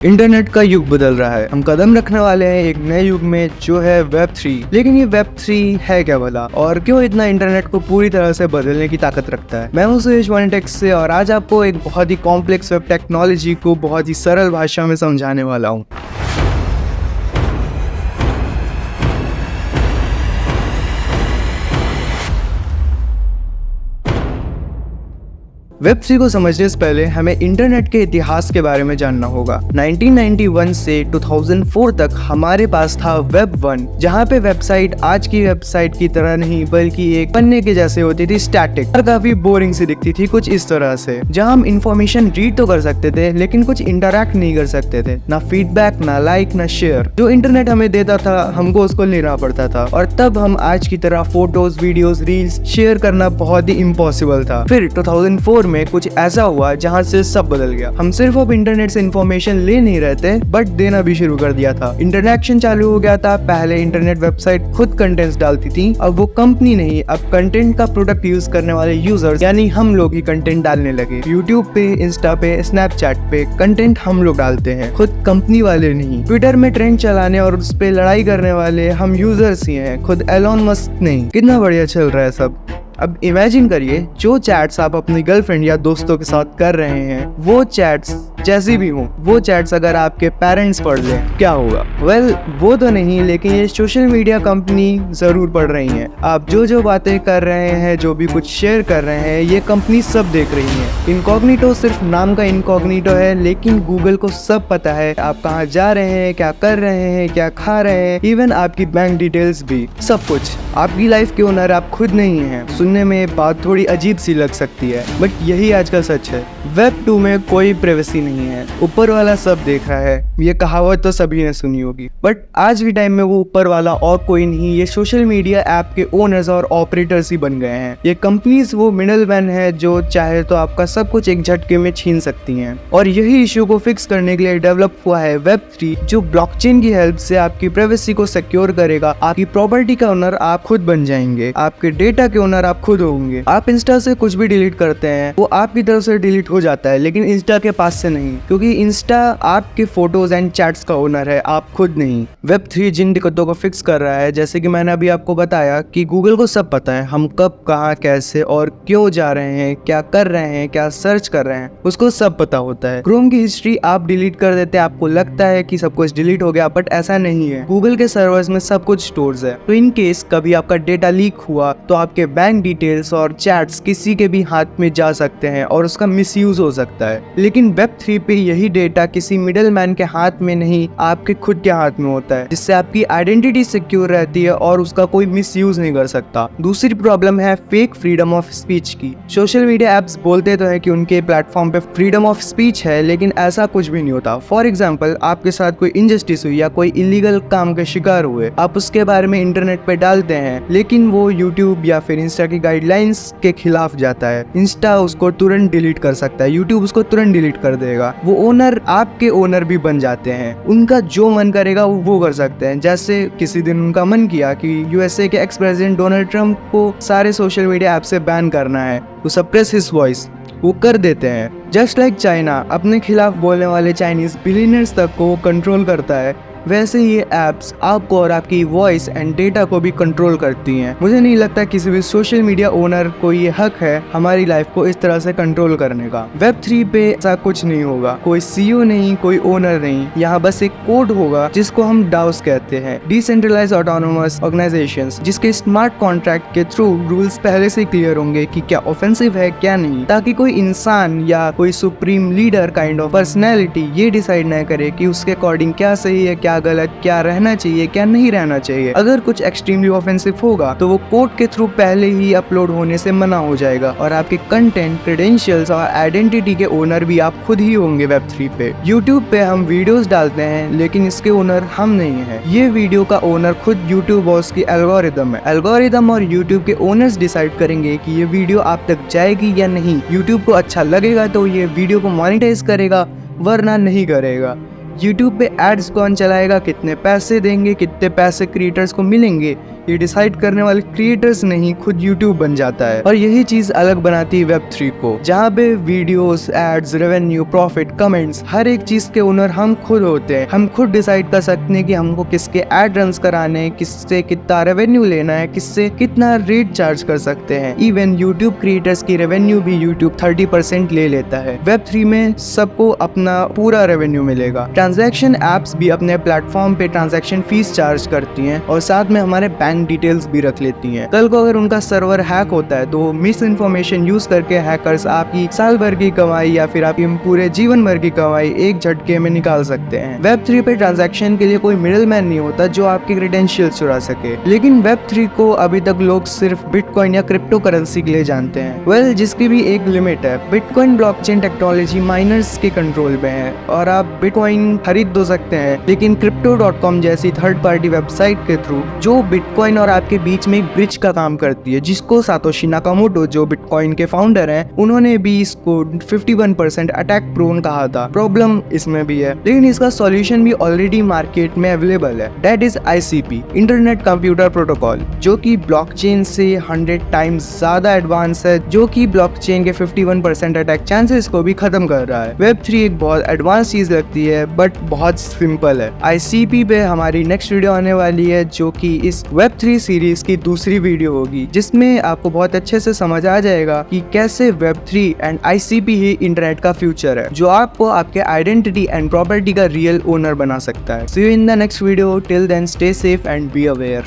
Internet का युग बदल रहा है। हम कदम रखने वाले हैं एक नए युग में जो है वेब 3। लेकिन ये वेब 3 है क्या भला, और क्यों इतना इंटरनेट को पूरी तरह से बदलने की ताकत रखता है। मैं हूं सुरेश टेक्स से और आज आपको एक बहुत ही कॉम्प्लेक्स वेब टेक्नोलॉजी को बहुत ही सरल भाषा में समझाने वाला हूं। वेब 3 को समझने से पहले हमें इंटरनेट के इतिहास के बारे में जानना होगा। 1991 से 2004 तक हमारे पास था वेब 1, जहाँ पे वेबसाइट आज की वेबसाइट की तरह नहीं बल्कि एक पन्ने के जैसे होती थी, स्टैटिक और काफी बोरिंग सी दिखती थी कुछ इस तरह से, जहाँ हम इंफॉर्मेशन रीड तो कर सकते थे लेकिन कुछ इंटरैक्ट नहीं कर सकते थे। ना फीडबैक, ना लाइक, ना शेयर। जो इंटरनेट हमें देता था हमको उसको लेना पड़ता था, और तब हम आज की तरह फोटोज, वीडियोस, रील्स शेयर करना बहुत ही इम्पॉसिबल था। फिर 2004 में कुछ ऐसा हुआ जहां से सब बदल गया। हम सिर्फ अब इंटरनेट से इंफॉर्मेशन ले नहीं रहते बट देना भी शुरू कर दिया था। इंटरनेक्शन चालू हो गया था। पहले इंटरनेट वेबसाइट खुद कंटेंट्स डालती थी, अब वो कंपनी नहीं, अब कंटेंट का प्रोडक्ट यूज करने वाले यूजर्स यानी हम लोग ही कंटेंट डालने लगे। यूट्यूब पे, इंस्टा पे, स्नैपचैट पे कंटेंट हम लोग डालते हैं, खुद कंपनी वाले नहीं। ट्विटर में ट्रेंड चलाने और उस पे लड़ाई करने वाले हम यूजर्स ही हैं, खुद एलोन मस्क नहीं। कितना बढ़िया चल रहा है सब। अब इमेजिन करिए, जो चैट्स आप अपनी गर्लफ्रेंड या दोस्तों के साथ कर रहे हैं, वो चैट्स जैसी भी हो, वो चैट्स अगर आपके पेरेंट्स पढ़ लें, क्या होगा? वेल, वो तो नहीं, लेकिन ये सोशल मीडिया कंपनी जरूर पढ़ रही है। आप जो बातें कर रहे हैं, जो भी कुछ शेयर कर रहे हैं, ये कंपनी सब देख रही है। इनकॉग्निटो सिर्फ नाम का इनकॉग्निटो है, लेकिन गूगल को सब पता है आप कहाँ जा रहे हैं, क्या कर रहे हैं, क्या खा रहे हैं, इवन आपकी बैंक डिटेल्स भी, सब कुछ। आपकी लाइफ के ओनर आप खुद नहीं है। सुनने में बात थोड़ी अजीब सी लग सकती है बट यही आज का सच है। वेब 2 में कोई प्राइवेसी नहीं है, ऊपर वाला सब देख रहा है। ये कहावत तो सभी ने सुनी होगी, बट आज के टाइम में वो ऊपर वाला और कोई नहीं, ये सोशल मीडिया ऐप के ओनर्स और ऑपरेटर्स ही बन गए हैं। ये कंपनीज वो मिडल मैन है जो चाहे तो आपका सब कुछ एक झटके में छीन सकती हैं। और यही इश्यू को फिक्स करने के लिए डेवलप हुआ है वेब 3, जो ब्लॉकचेन की हेल्प से आपकी प्राइवेसी को सिक्योर करेगा। आपकी प्रॉपर्टी का ओनर आप खुद बन जाएंगे, आपके डेटा के ओनर आप खुद होंगे। आप इंस्टा से कुछ भी डिलीट करते हैं वो आपकी तरफ से डिलीट हो जाता है, लेकिन इंस्टा के पास से नहीं, क्योंकि इंस्टा आपके फोटोज एंड चैट्स का ओनर है, आप खुद नहीं। वेब 3 जिन दिक्कतों को फिक्स कर रहा है, जैसे कि मैंने अभी आपको बताया कि गूगल को सब पता है हम कब, कहाँ, कैसे और क्यों जा रहे हैं, क्या कर रहे हैं, क्या सर्च कर रहे हैं, उसको सब पता होता है। क्रोम की हिस्ट्री आप डिलीट कर देते हैं, आपको लगता है कि सब कुछ डिलीट हो गया, बट ऐसा नहीं है। गूगल के सर्वर्स में सब कुछ स्टोर्स है, तो इन केस कभी आपका डेटा लीक हुआ तो आपके बैंक डिटेल्स और चैट्स किसी के भी हाथ में जा सकते हैं और उसका मिसयूज हो सकता है। लेकिन वेब 3 पे यही डेटा किसी मिडल मैन के हाथ में नहीं, आपके खुद के हाथ में होता है, जिससे आपकी आइडेंटिटी सिक्योर रहती है और उसका कोई मिसयूज नहीं कर सकता। दूसरी प्रॉब्लम है फेक फ्रीडम ऑफ स्पीच की। सोशल मीडिया एप्स बोलते तो है कि उनके प्लेटफॉर्म पे फ्रीडम ऑफ स्पीच है, लेकिन ऐसा कुछ भी नहीं होता। फॉर एग्जाम्पल, आपके साथ कोई इनजस्टिस हुई या कोई इलीगल काम के शिकार हुए, आप उसके बारे में इंटरनेट पे डालते हैं, लेकिन वो यूट्यूब या फिर इंस्टा की गाइडलाइंस के खिलाफ जाता है। इंस्टा उसको तुरंत डिलीट कर सकता है, यूट्यूब उसको तुरंत डिलीट कर देगा। वो ओनर आपके ओनर भी बन जाते हैं, उनका जो मन करेगा वो कर सकते हैं। जैसे किसी दिन उनका मन किया कि यूएसए के एक्स प्रेसिडेंट डोनाल्ड ट्रंप को सारे सोशल मीडिया ऐप से बैन करना है, तो सप्रेस हिज वॉइस, वो कर देते हैं। जस्ट लाइक चाइना अपने खिलाफ बोलने वाले चाइनीज बिलियनर्स तक को कंट्रोल करता है, वैसे ये एप्स आपको और आपकी वॉइस एंड डेटा को भी कंट्रोल करती हैं। मुझे नहीं लगता किसी भी सोशल मीडिया ओनर को ये हक है हमारी लाइफ को इस तरह से कंट्रोल करने का। वेब 3 पे ऐसा कुछ नहीं होगा, कोई सीईओ नहीं, कोई ओनर नहीं, यहाँ बस एक कोड होगा जिसको हम डाउस कहते हैं, डिसेंट्रलाइज्ड ऑटोनोमस ऑर्गेनाइजेशंस, जिसके स्मार्ट कॉन्ट्रैक्ट के थ्रू रूल्स पहले से क्लियर होंगे कि क्या ऑफेंसिव है क्या नहीं, ताकि कोई इंसान या कोई supreme leader kind of personality ये डिसाइड न करे कि उसके अकॉर्डिंग क्या सही है, क्या गलत, क्या रहना चाहिए, क्या नहीं रहना चाहिए। अगर कुछ एक्सट्रीमली ऑफेंसिव होगा तो वो कोर्ट के थ्रू पहले ही अपलोड होने से मना हो जाएगा, और आपके कंटेंट, क्रेडेंशियल्स और आइडेंटिटी के ओनर भी आप खुद ही होंगे। वेब 3 पे, यूट्यूब पे हम वीडियोस डालते हैं, लेकिन इसके ओनर हम नहीं है। ये वीडियो का ओनर खुद यूट्यूब बॉस की एल्गोरिदम है। एल्गोरिदम और यूट्यूब के ओनर्स डिसाइड करेंगे कि ये वीडियो आप तक जाएगी या नहीं। यूट्यूब को अच्छा लगेगा तो ये वीडियो को मोनेटाइज करेगा, वरना नहीं करेगा। यूट्यूब पे एड्स कौन चलाएगा, कितने पैसे देंगे, कितने पैसे क्रिएटर्स को मिलेंगे, ये डिसाइड करने वाले क्रिएटर्स नहीं, खुद यूट्यूब बन जाता है। और यही चीज अलग बनाती है Web3 को, जहाँ पे videos, ads, revenue, profit, comments, हर एक चीज के ओनर हम खुद होते हैं। हम खुद डिसाइड कर सकते हैं कि हमको किसके एड रन कराने हैं, किससे कितना रेवेन्यू लेना है, किससे कितना रेट चार्ज कर सकते हैं। इवन यूट्यूब क्रिएटर्स की रेवेन्यू भी यूट्यूब 30% ले लेता है। Web3 में सबको अपना पूरा रेवेन्यू मिलेगा। ट्रांजैक्शन एप्स भी अपने प्लेटफॉर्म पे ट्रांजैक्शन फीस चार्ज करती हैं और साथ में हमारे बैंक डिटेल्स भी रख लेती हैं। कल को अगर उनका सर्वर हैक होता है तो मिस इन्फॉर्मेशन यूज करके हैकर्स आपकी साल भर की कमाई या फिर आपकी पूरे जीवन भर की कमाई एक झटके में निकाल सकते हैं। Web3 पे ट्रांजैक्शन के लिए कोई मिडिल मैन नहीं होता जो आपकी क्रेडेंशियल चुरा सके। लेकिन Web3 को अभी तक लोग सिर्फ बिटकॉइन या क्रिप्टो करेंसी के लिए जानते हैं। वेल, जिसकी भी एक लिमिट है। बिटकॉइन ब्लॉकचेन टेक्नोलॉजी माइनर्स के कंट्रोल में है और आप बिटकॉइन खरीद तो सकते हैं, लेकिन crypto.com जैसी थर्ड पार्टी वेबसाइट के थ्रू जो बिटकॉइन और आपके बीच में एक ब्रिज का काम करती है, जिसको सातोशी नाकामोटो जो बिटकॉइन के फाउंडर हैं, उन्होंने भी इसको 51% अटैक प्रोन कहा था। प्रॉब्लम इसमें भी है, लेकिन इसका सॉल्यूशन भी ऑलरेडी मार्केट में अवेलेबल है। That is ICP, internet computer protocol, जो कि ब्लॉकचेन से 100 टाइम्स ज्यादा एडवांस है, जो कि ब्लॉकचेन के 51% अटैक चांसेस को भी खत्म कर रहा है। Web3 एक बहुत एडवांस चीज लगती है बट बहुत सिंपल है। ICP पे हमारी नेक्स्ट वीडियो आने वाली है, जो कि इस Web3 सीरीज की दूसरी वीडियो होगी, जिसमें आपको बहुत अच्छे से समझ आ जाएगा कि कैसे Web3 एंड ICP ही इंटरनेट का फ्यूचर है, जो आपको आपके आइडेंटिटी एंड प्रॉपर्टी का रियल ओनर बना सकता है। See you in the next video. Till then stay safe and be aware.